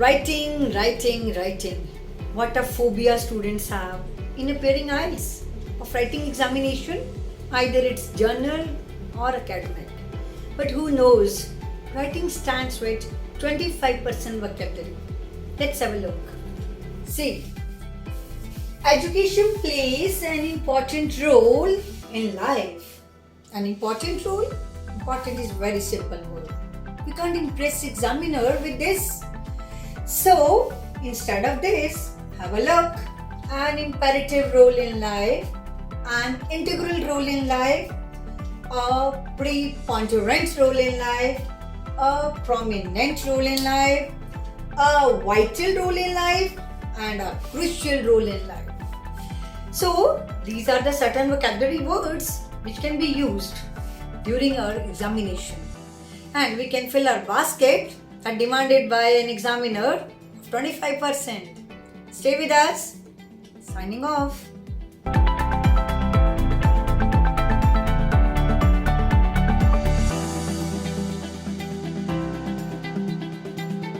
Writing, writing, writing. What a phobia students have in appearing IELTS of writing examination. Either it's journal or academic. But who knows? Writing stands with 25% vocabulary. Let's have a look. See, education plays an important role in life. An important role? Important is very simple word. We can't impress examiner with this. So, instead of this, have a look. An imperative role in life, an integral role in life, a preponderant role in life, a prominent role in life, a vital role in life, and a crucial role in life. So, these are the certain vocabulary words which can be used during our examination. And we can fill our basket that demanded by an examiner of 25%. Stay with us. Signing off.